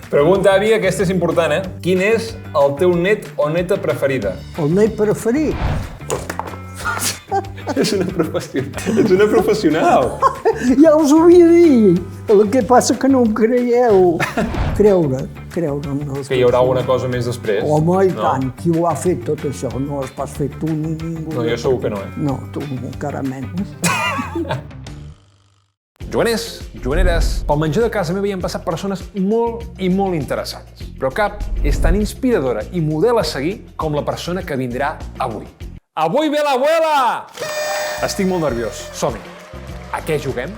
Pregunta, Avi, aquesta és important, Quin és el teu net o neta preferida? El net preferit? És una professional. Ja us ho havia dit. El que passa que no em creieu. Creure en els Que hi haurà alguna cosa més després? Home, i tant. Qui ho ha fet tot això? No has pas fet tu ni ningú. No, jo segur que no, No, tu encara menys. Joaners, joaneres, pel menjar de casa meva hi han passat persones molt i molt interessants. Però cap és tan inspiradora i model a seguir com la persona que vindrà avui. Avui ve l'abuela! Estic molt nerviós. Som-hi. A què juguem?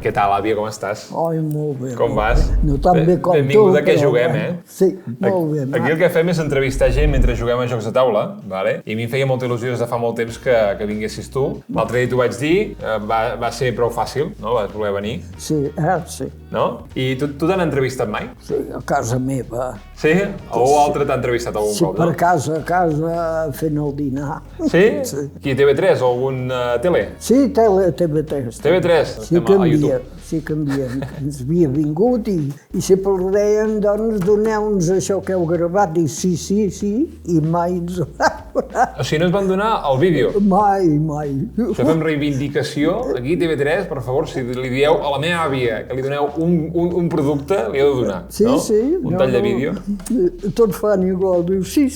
Què tal, àvia, com estàs? Ai, molt bé. Com vas? No tan bé com tu. Benvingut a què juguem, Sí, molt bé. Aquí el que fem és entrevistar gent mentre juguem a jocs de taula, vale? I a mi em feia molta il·lusió des de fa molt temps que vinguessis tu. L'altre dia t'ho vaig dir, va ser prou fàcil, no? Vas voler venir. Sí, sí. No? I tu t'han entrevistat mai? Sí, a casa meva. Sí? Algú altre t'ha entrevistat algun Sí, cop, per no? casa, fent el dinar. Sí? Sí. Aquí a TV3 o algun tele? Sí, TV3. TV3? Sí, Estem a YouTube. sí, canvien. Ens havia vingut i sempre els deien, doncs, doneu-nos això que heu gravat. I sí, i mai ens ho van donar. O sigui, no ens van donar el vídeo. Mai. Això fem reivindicació aquí, TV3, per favor, si li dieu a la meva àvia que li doneu un producte, li heu de donar, Sí, no? sí. Un tall de vídeo. Tots fan igual. Diu, sí,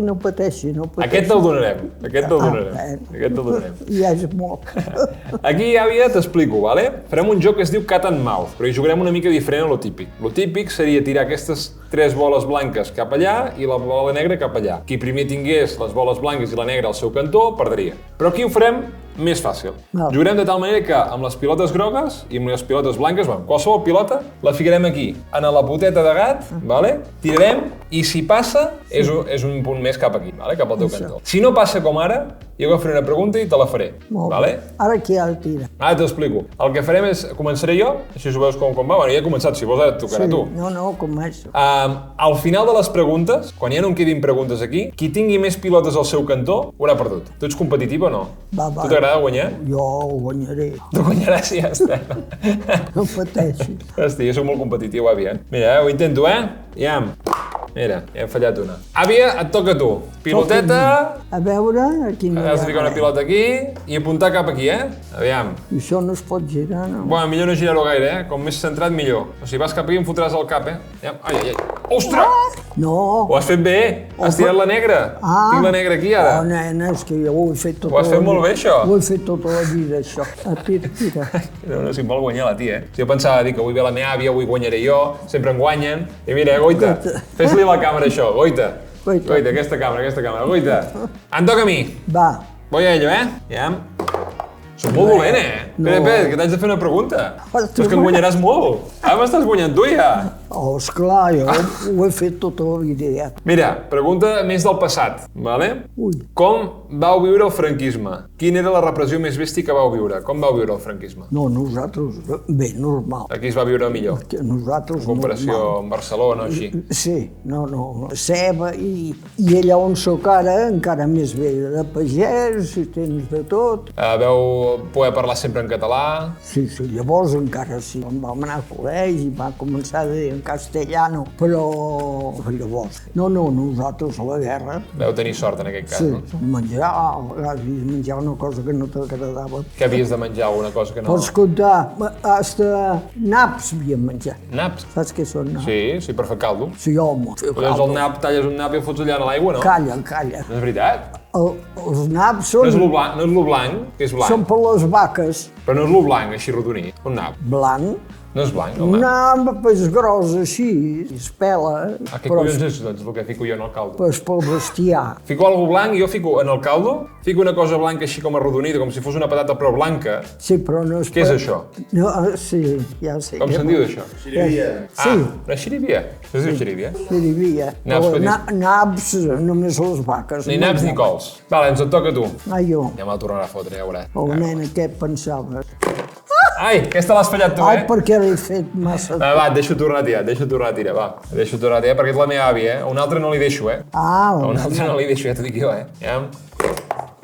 no pateixi, no pateixi. Aquest te'l donarem, aquest te'l donarem. Ja és molt. Aquí, àvia, t'explico, vale? Farem un joc que es diu Cat and Mouse, però hi jugarem una mica diferent a lo típic. Lo típic seria tirar aquestes 3 boles blanques cap allà i la bola negra cap allà. Qui primer tingués les boles blanques i la negra al seu cantó, perdria. Però aquí ho farem més fàcil. Jugarem de tal manera que amb les pilotes grogues i amb les pilotes blanques, qualsevol pilota, la ficarem aquí, en la poteta de gat, vale? Tirarem i si passa és un punt més cap aquí, vale? Cap al teu cantó. Si no passa com ara, jo agafaré una pregunta i te la faré. Vale? Ara qui ha de tirar? Ara t'explico. El que farem és, començaré jo, així ho veus com va. Bueno, ja he començat, si vols ara et tocarà a tu. No, començo. Al final de les preguntes, quan ja no em quedin preguntes aquí, qui tingui més pilotes al seu cantó, ho haurà perdut. Tu ets competitiu o no? Va. Tu t'agrada guanyar? Jo ho guanyaré. Tu guanyaràs i ja està. No pateixis. Hosti, jo soc molt competitiu, àvia. Mira, ho intento, Mira, ja hem fallat una. Àvia, et toca a tu. Piloteta... A veure, aquí no hi ha Has de ficar una pilota aquí i apuntar cap aquí, Aviam. I això no es pot girar, no? Bueno, millor no girar-ho gaire, Com més centrat, millor. O sigui, vas cap aquí i em fotràs al cap, Ai. Ostres! No. Ho has fet bé. Has tirat la negra. Tinc la negra aquí, ara. Oh, nena, és que jo ho he fet tota Ho has fet molt bé, això. Ho he fet tota la vida, això. Tira. No, si em vol guanyar la tia, Si jo pensava dir que avui ve la meva àvia, avui guanyaré jo, sempre em guanyen. I mira, Goita, fes-li la càmera això, Goita, aquesta càmera, Goita. Em toca a mi. Va. Voy a ello, Ja. Soc molt dolent, Espera, que t'haig de fer una pregunta. Tu és que em guanyaràs molt. Ara m'estàs guanyant tu, ja. Oh, esclar, jo ho he fet tota la vida, ja. Mira, pregunta més del passat, vale? Com vau viure el franquisme? Quina era la repressió més bèstia que vau viure? Com vau viure el franquisme? No, nosaltres, bé, normal. Aquí es va viure millor. Nosaltres, en comparació amb Barcelona o així. Sí, no. Ceba i allà on soc ara, encara més bé, de pagès, si tens de tot. Vau poder parlar sempre en català? Sí, llavors encara sí. Quan vam anar al col·legi va començar a dir en castellano, però llavors... No, nosaltres a la guerra... Vau tenir sort en aquest cas, no? Sí, menjar una cosa que no t'agradava. Què havies de menjar, alguna cosa que no... Pots comptar, hasta naps havíem menjat. Naps? Saps què són naps? Sí, per fer caldo. Sí, home. Llavors el nap, talles un nap i el fots allà a l'aigua, no? Calla. No és veritat? Els naps són... No és lo blanc, que és blanc. Són per les vaques. Però no és lo blanc, així rodonit, un nap. Blanc. No és blanc, el Un nap. nap és gros així, es pela. Què collons és doncs, el que fico jo en el caldo? És pel bestiar. Fico algo blanc i jo fico en el caldo, fico una cosa blanca així com arrodonida, com si fos una patata però blanca. Sí, però no és... Què és això? No, sí, ja sé. Com se'n diu d'això? Xirivia. Sí. Una xirivia. No es diu xirivia? Xirivia. Naps, només les vaques. Ni naps ni cols. Vale, ens et toca a tu. Jo. Ja me'l tornarà a fotre, ja veuràs. Oh, nena, què et pensaves? Ai, aquesta l'has fallat tu, Ai, perquè l'he fet massa... Va, et deixo tornar a tirar, va. Deixo tornar a tirar perquè és la meva àvia, A un altre no li deixo, Ah, A un altre no li deixo, ja t'ho dic jo, Ja.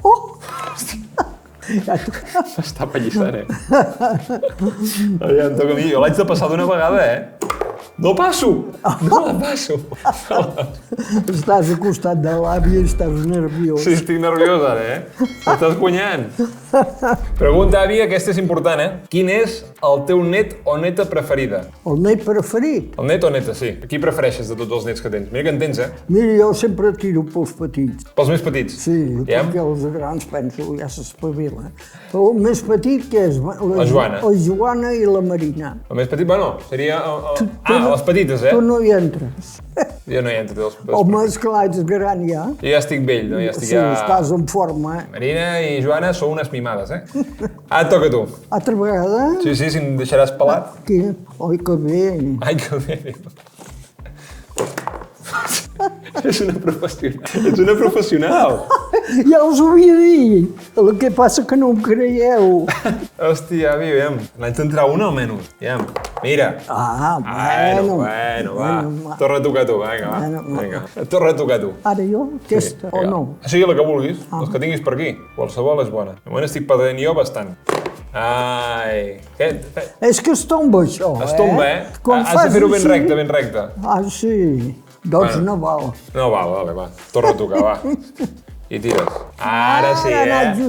Oh! Està pallissant, Aviam, toca a mi. Jo l'haig de passar d'una vegada, No passo! No la passo! Estàs al costat de l'àvia i estàs nerviós. Sí, estic nerviós ara, M'estàs guanyant. Pregunta, àvia, aquesta és important, Quin és el teu net o neta preferida? El net preferit? El net o neta, sí. Qui prefereixes de tots els nets que tens? Mira que en tens, Mira, jo sempre tiro pels petits. Pels més petits? Sí, perquè els grans penso ja s'espavila. Però el més petit, què és? La Joana. La Joana i la Marina. El més petit, bueno, seria... les petites, Tu no hi entres. Jo no hi entro, dels petits. Home, esclar, ets gran ja. Jo ja estic vell, no? Ja estic Sí, estàs en forma, Marina i Joana sou unes mimades, Ara et toca a tu. Altra vegada? Sí, si em deixaràs pelat. Aquí. Oi, que bé. Ai, que bé. Ets una professional. Ja us ho havia dit. El que passa que no em creieu. Hòstia, avi, n'haig d'entrar una almenys. Mira. Bueno, va. Torna a tocar tu, vinga. Torna a tocar tu. Ara jo? Aquesta, o no? Sí, la que vulguis, les que tinguis per aquí. Qualsevol és bona. De moment estic perdent jo bastant. Ai... És que es tomba això, Es tomba, Has de fer-ho ben recte, Ah, sí. Doncs no val. No, va. Torna a tocar, va. I tires. Ara sí,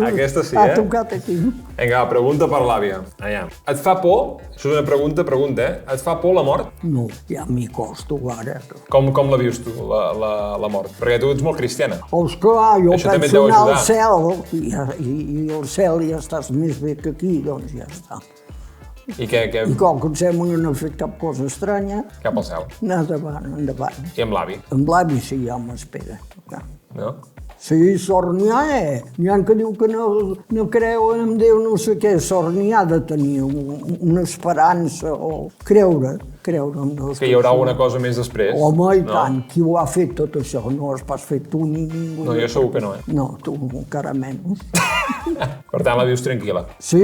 Aquesta sí, Ha tocat aquí. Vinga, pregunta per l'àvia. Et fa por? Això és una pregunta, Et fa por la mort? No, ja m'hi costo ara. Com la vius tu, la mort? Perquè tu ets molt cristiana. Esclar, jo Això també et penso deu anar al ajudar. cel i al cel ja estàs més bé que aquí, doncs ja està. I què? I com que em sembla que no he fet cap cosa estranya, Cap al cel. anar endavant. I amb l'avi, Amb l'avi sí, ja m'espera. no? Sí, sort n'hi ha, N'hi ha que diu que no creuen en Déu, no sé què. Sort n'hi ha de tenir una esperança o creure en Déu. Que hi haurà alguna cosa més després. Home, i tant. Qui ho ha fet tot això? No ho has pas fet tu ni ningú. No, jo segur que no, No, tu encara menys. Per tant, la vius tranquil·la. Sí,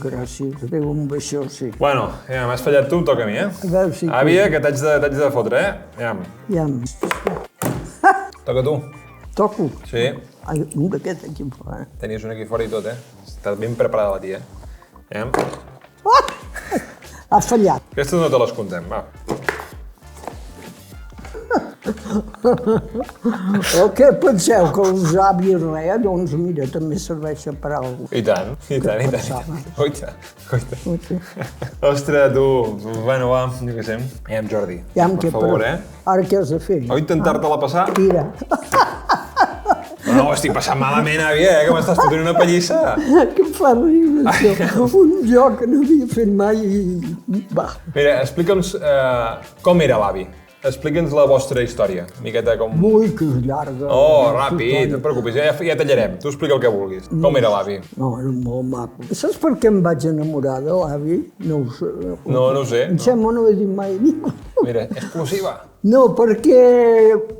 gràcies. Déu amb això, sí. Bueno, m'has fallat tu, em toca a mi, A veure si... Àvia, que t'haig de fotre, Ja. Toca a tu. Toco. Sí. Ai, un d'aquest aquí fora. Tenies un aquí fora i tot, Està ben preparada la tia. Ha fallat. Aquestes no te les contem, va. O què penseu, que els avis res? Doncs mira, també serveixen per alguna cosa. I tant. Coita. Ostres, tu. Bueno, va, jo què sé. Jordi, per favor, Ara què has de fer? O intentar-te-la passar? Tira. No, estic passant malament, àvia, que m'estàs fotent una pallissa. Que em fa riure, això. Un joc que no havia fet mai i... Va. Mira, explica'ns com era l'avi. Explica'ns la vostra història, miqueta com... Ui, que és llarga. Oh, ràpid, no et preocupis, ja tallarem. Tu explica el que vulguis. Com era l'avi? No, era molt maco. Saps per què em vaig enamorar de l'avi? No ho sé. No ho sé. Em sembla no ho he dit mai a ningú. Mira, exclusiva. No, perquè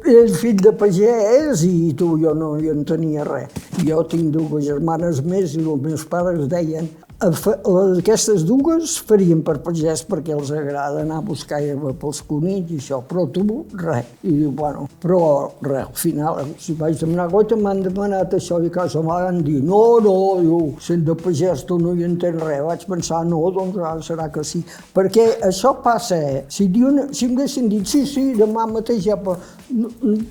és fill de pagès i tu, jo no hi en tenia res. Jo tinc dues germanes més i els meus pares deien aquestes dues farien per pagès perquè els agrada anar a buscar herba pels conills i això, però tu, res. I diu, bueno, però res, al final, si vaig demanar goita, m'han demanat això i a casa m'han van dir, no, diu, sent de pagès tu no hi entens res. Vaig pensar, no, doncs ara serà que sí. Perquè això passa, si em haguessin dit, sí, demà mateix ja...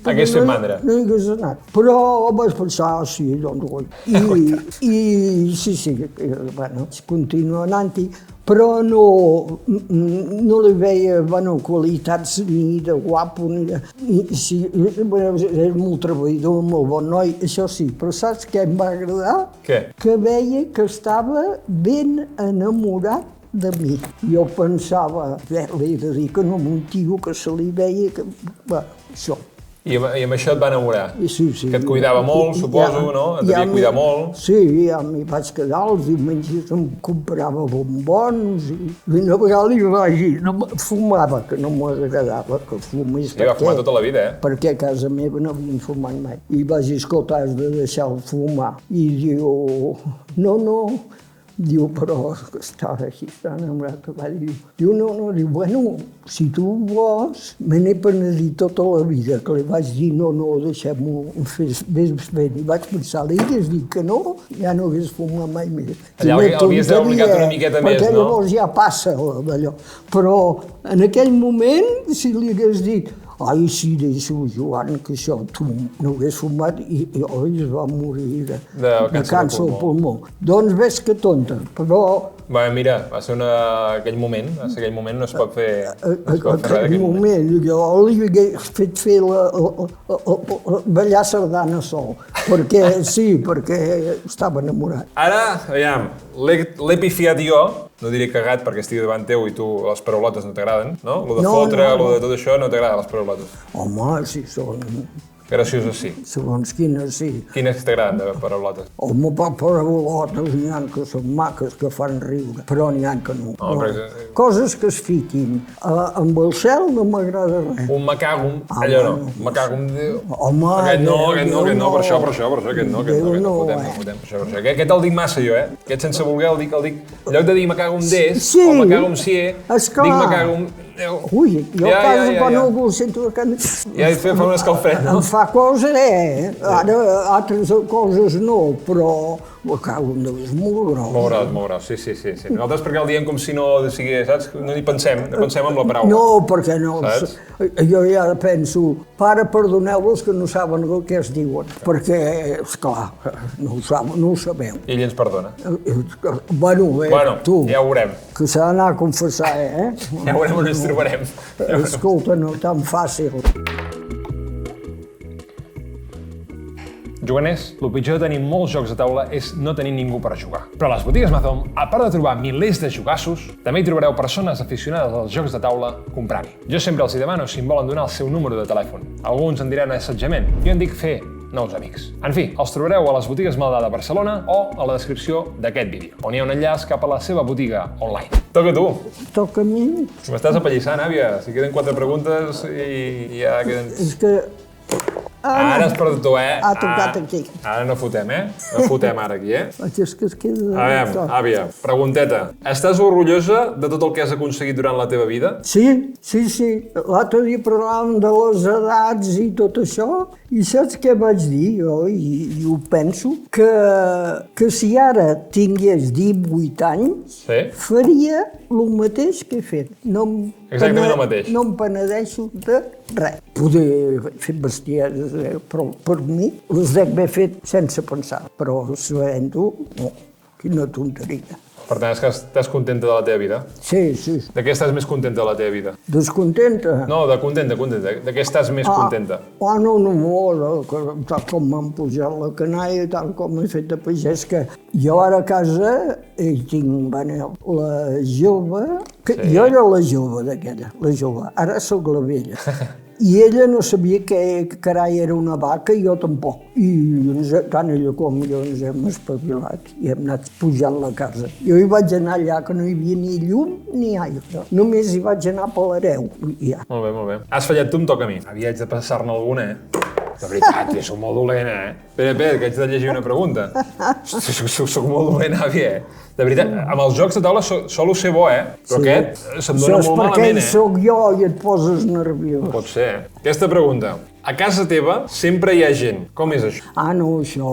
Hagués fet mandra. No hi hagués anat. Però vaig pensar, sí, doncs guai. I sí, bueno, continua anant-hi, però no li veia, bueno, qualitats ni de guapo, ni de... Sí, era molt treballador, molt bon noi, això sí, però saps què em va agradar? Què? Que veia que estava ben enamorat de mi. Jo pensava, li he de dir que no un tio que se li veia que... Bueno, això. I amb això et va enamorar? Sí. Que et cuidava molt, suposo, no? Et devia cuidar molt. Sí, ja m'hi vaig quedar, els diumenges em comprava bombons i una vegada li vaig dir, fumava, que no m'agradava que fumés. Sí, va fumar tota la vida, Perquè a casa meva no havien fumat mai. I vaig dir, escolta, has de deixar el fumar. I diu, no, Diu, però estava així, tan enamorat que va dir, diu, no, diu, bueno, si tu vols, me n'he penedit tota la vida, que li vaig dir, no, deixem-ho, vés bé, i vaig pensar, li hagués dit que no, ja no hagués fumat mai més. Allà havies d'haver obligat una miqueta més, no? Perquè llavors ja passa d'allò, però en aquell moment, si li hagués dit, ai, sí, deixo, Joan, que això tu no hagués fumat i es va morir de càncer al pulmó. Doncs ves que tonta, però... Va, mira, va ser aquell moment no es pot fer res d'aquell moment. Jo li hagués fet fer ballar sardana sol, perquè estava enamorat. Ara, aviam, l'he pifiat jo, no diré cagat perquè estigui davant teu i tu les paraulotes no t'agraden, no? Lo de fotre, lo de tot això, no t'agrada les paraulotes. Home, si són... Gracioses sí. Segons quines sí. Quines t'agraden de paraulotes? Home, paraulotes n'hi ha que són maques, que fan riure, però n'hi ha que no. Coses que es fiquin. Amb el cel no m'agrada res. Un macàgum, allò no. Macàgum... Home, aquest no, per això, aquest no fotem. Aquest el dic massa jo, Aquest sense voler el dic, en lloc de dir macàgum des, o macàgum sier, dic macàgum... Ui, jo a casa quan algú sento que... Ja fa un escalfred, no? Em fa cosa, Ara altres coses no, però macàgum de és molt gros. Molt gros, sí. Nosaltres perquè el diem com si no sigui, saps? No hi pensem, no pensem en la paraula. No, perquè no. Jo ja penso, pare, perdoneu-los que no saben el que es diuen, perquè, esclar, no ho sabeu. I ell ens perdona. Bueno, tu. Ja ho veurem. Que s'ha d'anar a confessar, Ja veurem on ens trobarem. Escolta, no tan fàcil. Juganers, el pitjor de tenir molts jocs de taula és no tenir ningú per jugar. Però a les botigues Mazom, a part de trobar milers de jugassos, també hi trobareu persones aficionades als jocs de taula comprant-hi. Jo sempre els demano si em volen donar el seu número de telèfon. Alguns en diran assetjament, jo en dic fer nous amics. En fi, els trobareu a les botigues Maldà de Barcelona o a la descripció d'aquest vídeo, on hi ha un enllaç cap a la seva botiga online. Toca tu. Toca a mi. M'estàs apallissant, àvia. Si queden 4 preguntes i ja queden... És que... Ara has perdut tu, Ha tocat aquí. Ara no fotem, No fotem ara aquí, És que es queda... A veure, àvia, pregunteta. Estàs orgullosa de tot el que has aconseguit durant la teva vida? Sí. L'altre dia parlàvem de les edats i tot això, i saps què vaig dir jo, i ho penso? Que si ara tingués 18 anys, faria el mateix que he fet. Exactament el mateix. No em penedeixo de res. Poder fer bestieses, però per mi les dec haver fet sense pensar, però sabent-ho, no, quina tonteria. Per tant, és que estàs contenta de la teva vida? Sí. De què estàs més contenta de la teva vida? Descontenta? No, de contenta. De què estàs més contenta? No, tal com m'han pujat la canalla, tal com he fet de pagès, que jo ara a casa tinc la jove, que jo era la jove d'aquella, ara sóc la vella. I ella no sabia què carai era una vaca i jo tampoc. I tant ella com jo ens hem espavilat i hem anat pujant la casa. Jo hi vaig anar allà que no hi havia ni llum ni aigua. Només hi vaig anar per l'hereu. Ja. Molt bé. Has fallat tu, em toca a mi. Havia de passar-ne alguna, De veritat, jo soc molt dolent, Espera, que haig de llegir una pregunta. Soc molt dolent, àvia, De veritat, amb els jocs de taula solo ser bo, Però aquest se'm dona molt malament, Això és perquè hi soc jo i et poses nerviós. Pot ser, Aquesta pregunta. A casa teva sempre hi ha gent. Com és això? No, això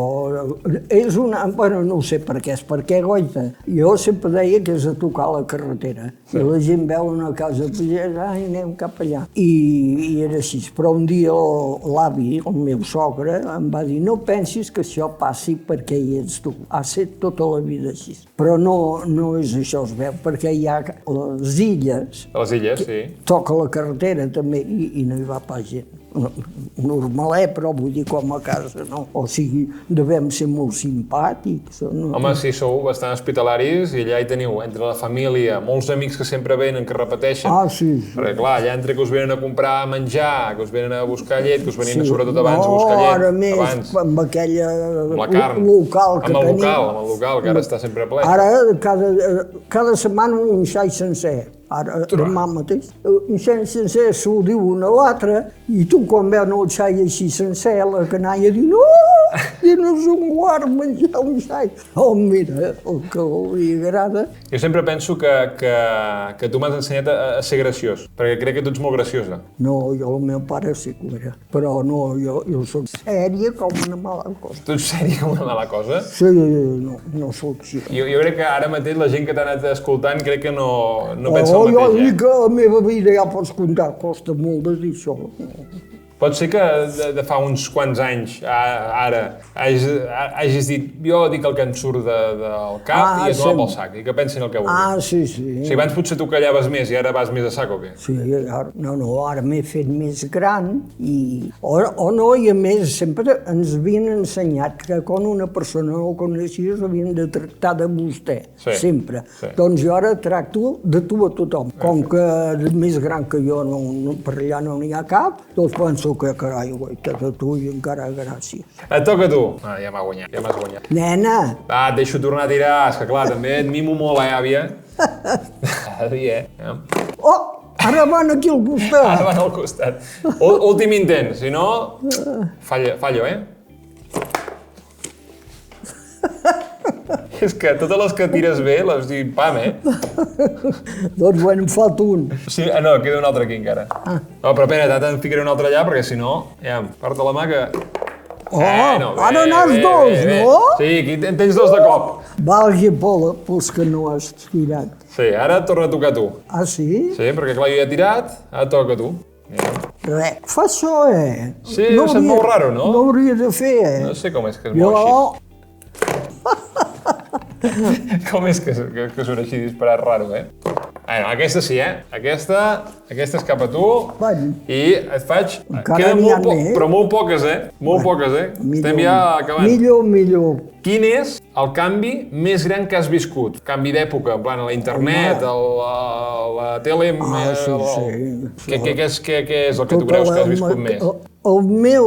és una... Bueno, no ho sé per què, és perquè, goita, jo sempre deia que és a tocar la carretera. I la gent veu una casa pagès, anem cap allà. I era així. Però un dia l'avi, el meu sogre, em va dir no pensis que això passi perquè hi ets tu. Ha estat tota la vida així. Però no és això, es veu, perquè hi ha les illes. A les illes, sí. Toca la carretera també i no hi va pas gent. Normalet, però vull dir com a casa, no? O sigui, devem ser molt simpàtics. Home, sí, sou bastant hospitalaris i allà hi teniu, entre la família, molts amics que sempre venen, que repeteixen. Sí. Perquè, clar, allà entre que us venen a comprar menjar, que us venen a buscar llet, que us venien sobretot abans a buscar llet. Ara més, amb aquella local que tenim. Amb el local, que ara està sempre ple. Ara, cada setmana un xai sencer. Ara, demà mateix, un xai sencer s'ho diu un a l'altre i tu quan veus el xai així sencer, la canalla diu no! I no som guard menjar un xai. Oh, mira, el que li agrada. Jo sempre penso que tu m'has ensenyat a ser graciós, perquè crec que tu ets molt graciosa. No, jo el meu pare sí que ho era, però no, jo soc sèria com una mala cosa. Tu ets sèria com una mala cosa? Sí, no soc així. Jo crec que ara mateix la gent que t'ha anat escoltant crec que no pensa el Jo mateix, dic que la meva vida ja pots comptar, costa molt de dir això. Pot ser que de fa uns quants anys, ara, hagis dit jo dic el que em surt del cap i a tomar pel sac, i que pensin el que vulguin. Sí. O sigui, abans potser tu callaves més i ara vas més a sac o què? Sí, ara m'he fet més gran i... O no, i a més sempre ens havien ensenyat que quan una persona no el coneixies havien de tractar de vostè, sempre. Doncs jo ara tracto de tu a tothom. Com que més gran que jo per allà no n'hi ha cap, doncs penso que carai, guaita de tu i encara gràcies. Et toca a tu. Ja m'has guanyat. Nena! Va, et deixo tornar a tirar, és que clar, també et mimo molt, àvia? Àvia, Oh! Ara van aquí al costat. Ara van al costat. Últim intent, si no, fallo, És que totes les que tires bé les dic pam, Doncs bueno, em falta un. Sí, no, queda un altre aquí encara. No, però espera't, ara te'n ficaré un altre allà, perquè si no, ja, porta la mà que... Ara n'has dos, no? Sí, aquí en tens dos de cop. Valgui pels que no has tirat. Sí, ara torna a tocar tu. Ah, sí? Sí, perquè clar, jo ja he tirat, ara toca tu. Res, fa això, Sí, no sent molt raro, no? No hauria de fer, No sé com és que es mou així. Com és que surt així disparat raro, Bueno, aquesta sí, Aquesta és cap a tu. I et faig... Queden molt poques, però molt poques, Molt poques, Estem ja acabant. Millor. Quin és el canvi més gran que has viscut? Canvi d'època, en plan, a la internet, a la tele... Què és el que tu creus que has viscut més? El meu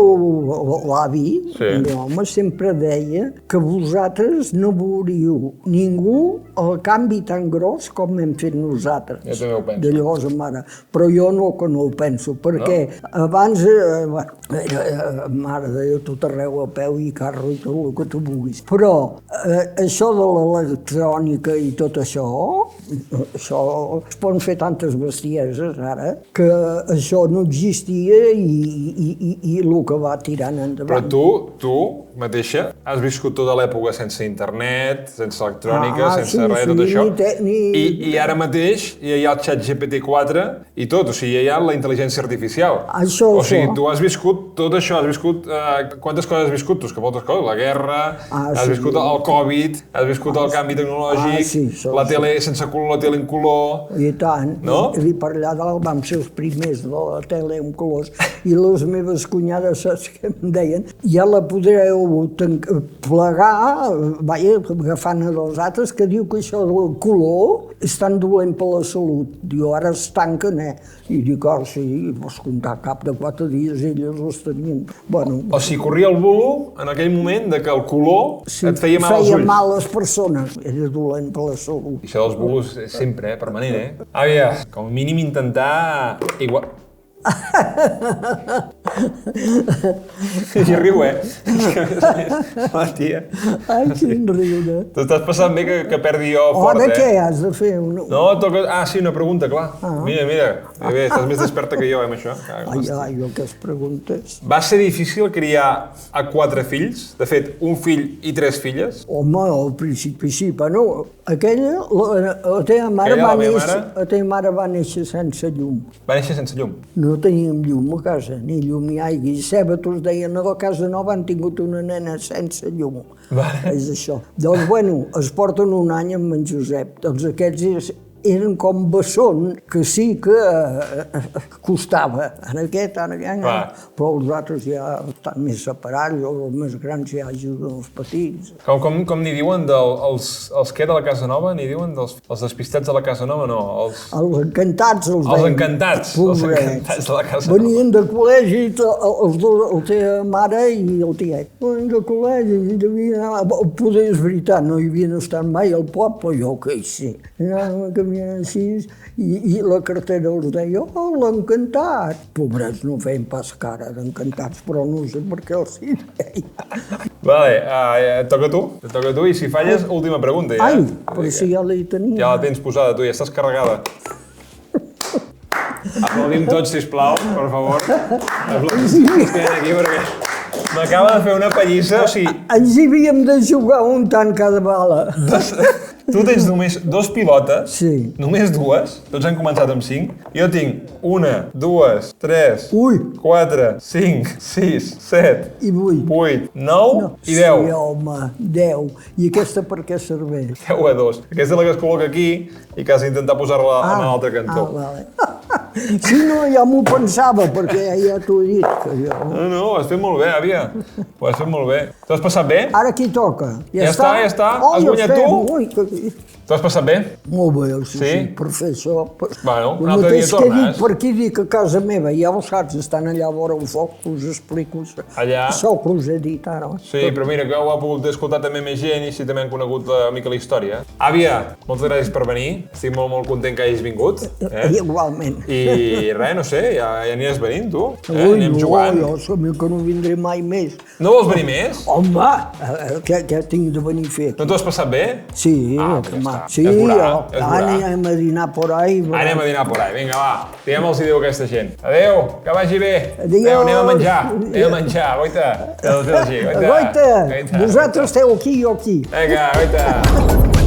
avi, el meu home, sempre deia que vosaltres no veuríeu ningú el canvi tan gros com hem fet nosaltres. Jo també ho penso. De llavors a mare. Però jo no ho penso, perquè abans, mare deia tot arreu a peu i carro i tot el que tu vulguis. Però això de l'electrònica i tot això es poden fer tantes bestieses ara, que això no existia i el que va tirant endavant. Però tu mateixa has viscut tota l'època sense internet, sense electrònica, sense res de tot això. I ara mateix ja hi ha el xat GPT-4 i tot, o sigui, ja hi ha la intel·ligència artificial. O sigui, tu has viscut tot això, has viscut... Quantes coses has viscut? Tu, que moltes coses. La guerra, has viscut el Covid, has viscut el canvi tecnològic, la tele sense color, la tele en color... I tant. I per allà dalt vam ser els primers de la tele en colors. I les meves cunyades, saps què em deien? Ja la podreu plegar, agafant a dels altres, que diu que això del color és tan dolent per la salut. Diu, ara es tanquen, I dic, sí, vols comptar cap de 4 dies, elles els tenien. O sigui, corria el bulo en aquell moment de que el color et feia mal als ulls. Feia mal a les persones, era dolent per la salut. I això dels bulos sempre, permanent, Àvia, com a mínim intentar igual... I riu, La tia. Ai, quin riure. T'ho estàs passant bé que perdi jo fort, Ara què has de fer? No, toca... Sí, una pregunta, clar. Mira. Bé, estàs més desperta que jo, amb això. Ai, aquestes preguntes. Va ser difícil criar a 4 fills? De fet, un fill i 3 filles? Home, al principi sí, però no. Aquella, la teva mare va néixer sense llum. Va néixer sense llum? No teníem llum a casa, ni llum ni aigua. I Sèbatos deien, a la casa nova han tingut una nena sense llum. És això. Doncs, bueno, es porten un any amb en Josep. Doncs aquests eren com bessons, que sí que costava. En aquest, però els altres ja estan més separats, els més grans ja ajuden els petits. Com n'hi diuen els que de la Casa Nova? N'hi diuen els despistats de la Casa Nova? No, els encantats els deien. Els encantats de la Casa Nova. Venien de col·legi, els dos, la teva mare i el tiet. Venien de col·legi, i devien anar... Poder és veritat, no hi havien estat mai al poble, jo què hi sé. caminen així, i la cartera els deia, oh, l'encantat. Pobrets, no feien pas cara d'encantats, però no sé per què els hi deia. Vale, et toca a tu. Et toca a tu, i si falles, última pregunta, ja. Ai, però si ja l'hi tenia. Ja la tens posada, tu, ja estàs carregada. Aplaudim tots, sisplau, per favor. Aplaudim tots que hi ha aquí, perquè m'acaba de fer una pallissa, o sigui... Ens hi havíem de jugar un tant cada bala. Tu tens només 2 pilotes, Sí. només 2, tots han començat amb 5. Jo tinc 1, 2, 3, Ui. 4, 5, 6, 7, I 8. 8, 9 i 10. Sí, home, 10. I aquesta per què serveix? 10 a 2. Aquesta és la que es col·loca aquí i que has d'intentar posar-la en l'altre cantó. Vale. Sí, no, ja m'ho pensava, perquè ja t'ho he dit. Que jo... No, ho has fet molt bé, àvia. Ho has fet molt bé. T'ho has passat bé? Ara qui toca? Ja està. Oh, Has guanyat tu? Ui, que... T'ho has passat bé? Molt bé, sí, Sí? professor. Bueno, un El altre dia mateix que he tornes. dit per aquí, dic a casa meva, ja ho saps, estan allà a vora el foc, us explico. Allà? Això que us he dit ara. Sí, però mira, que ho ha pogut escoltar també més gent i sí també han conegut una mica la història. Àvia, moltes gràcies per venir. Estic molt, molt content que hagis vingut. Igualment. I res, no sé, ja aniràs venint, tu. Ui, Anem no, jugant. jo som que no vindré mai més. No vols venir més? Home, què tinc de venir a fer No aquí? t'ho has passat bé? Sí, Ah, que ja mà. està. Sí, Ja es veurà, jo. ja es veurà. Anem a dinar por ahí. Anem a dinar por ahí, vinga, va. Digue'm-los i diu aquesta gent. Adéu, que vagi bé. Adéu. Adéu, anem a menjar. Anem a menjar, goita. Goita. Goita, vosaltres esteu aquí, jo aquí. Vinga, goita.